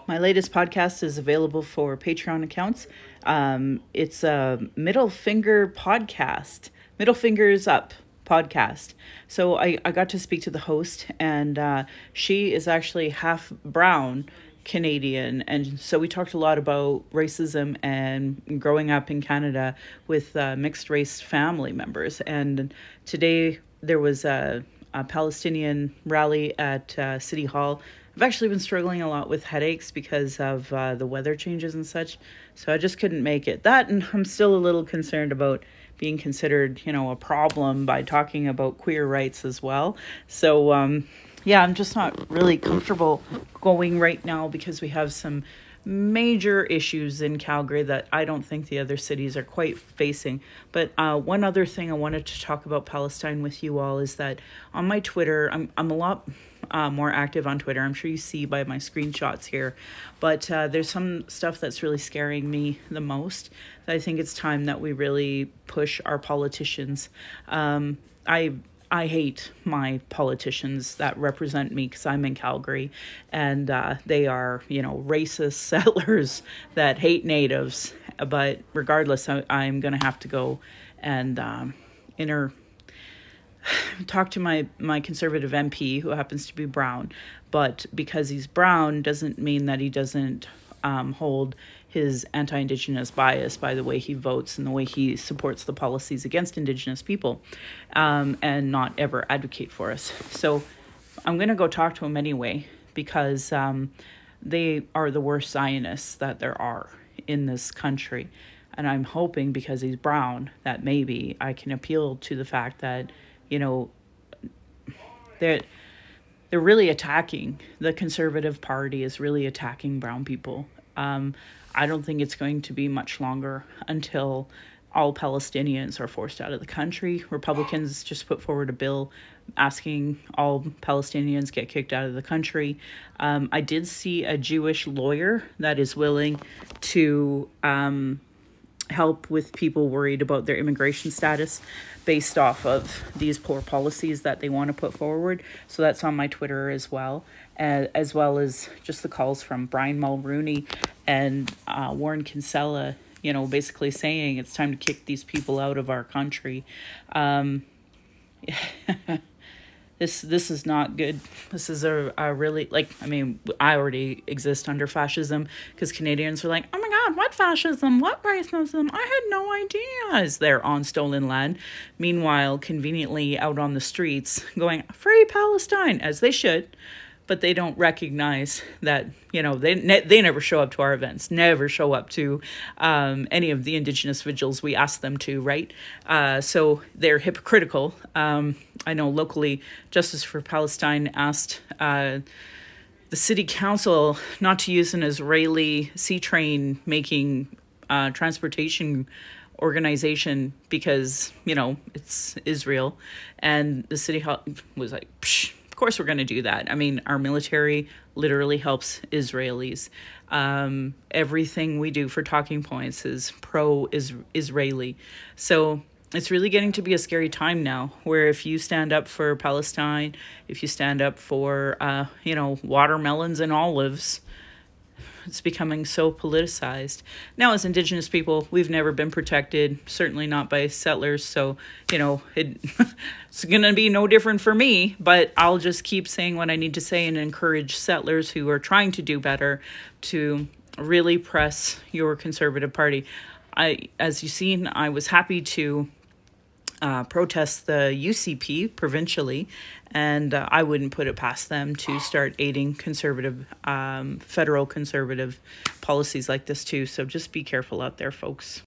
My latest podcast is available for Patreon accounts. It's a middle finger podcast, middle fingers up podcast. So I got to speak to the host, and she is actually half brown Canadian. And so we talked a lot about racism and growing up in Canada with mixed race family members. And today there was a Palestinian rally at City Hall. I've actually been struggling a lot with headaches because of the weather changes and such, so I just couldn't make it. That, and I'm still a little concerned about being considered, a problem by talking about queer rights as well. So, I'm just not really comfortable going right now because we have some major issues in Calgary that I don't think the other cities are quite facing. But one other thing I wanted to talk about Palestine with you all is that on my Twitter, I'm a lot more active on Twitter. I'm sure you see by my screenshots here, but there's some stuff that's really scaring me the most. I think it's time that we really push our politicians. I hate my politicians that represent me because I'm in Calgary, and they are, racist settlers that hate natives. But regardless, I'm going to have to go and talk to my conservative MP, who happens to be brown. But because he's brown doesn't mean that he doesn't hold his anti-Indigenous bias by the way he votes and the way he supports the policies against Indigenous people, and not ever advocate for us. So I'm going to go talk to him anyway because they are the worst Zionists that there are in this country. And I'm hoping, because he's brown, that maybe I can appeal to the fact that, they're really attacking, the Conservative Party is really attacking brown people. I don't think it's going to be much longer until all Palestinians are forced out of the country. Republicans just put forward a bill asking all Palestinians get kicked out of the country. I did see a Jewish lawyer that is willing to help with people worried about their immigration status based off of these poor policies that they want to put forward. So that's on my Twitter as well as just the calls from Brian Mulrooney and Warren Kinsella, basically saying it's time to kick these people out of our country. This is not good. This is a really, I already exist under fascism because Canadians are like, oh my God, what fascism? What racism? I had no idea, as they're on stolen land. Meanwhile, conveniently out on the streets going, free Palestine, as they should. But they don't recognize that, they never show up to our events, never show up to any of the Indigenous vigils we ask them to, right? So they're hypocritical. I know locally, Justice for Palestine asked the city council not to use an Israeli sea train making transportation organization because, it's Israel. And the city was like, psh. Of course we're going to do that. I mean, our military literally helps Israelis. Everything we do for talking points is pro-Israeli. So it's really getting to be a scary time now, where if you stand up for Palestine, if you stand up for, watermelons and olives, it's becoming so politicized. Now, as Indigenous people, we've never been protected, certainly not by settlers. So, it's going to be no different for me, but I'll just keep saying what I need to say and encourage settlers who are trying to do better to really press your Conservative Party. As you've seen, I was happy to protest the UCP provincially, and I wouldn't put it past them to start aiding conservative, federal conservative policies like this too. So just be careful out there, folks.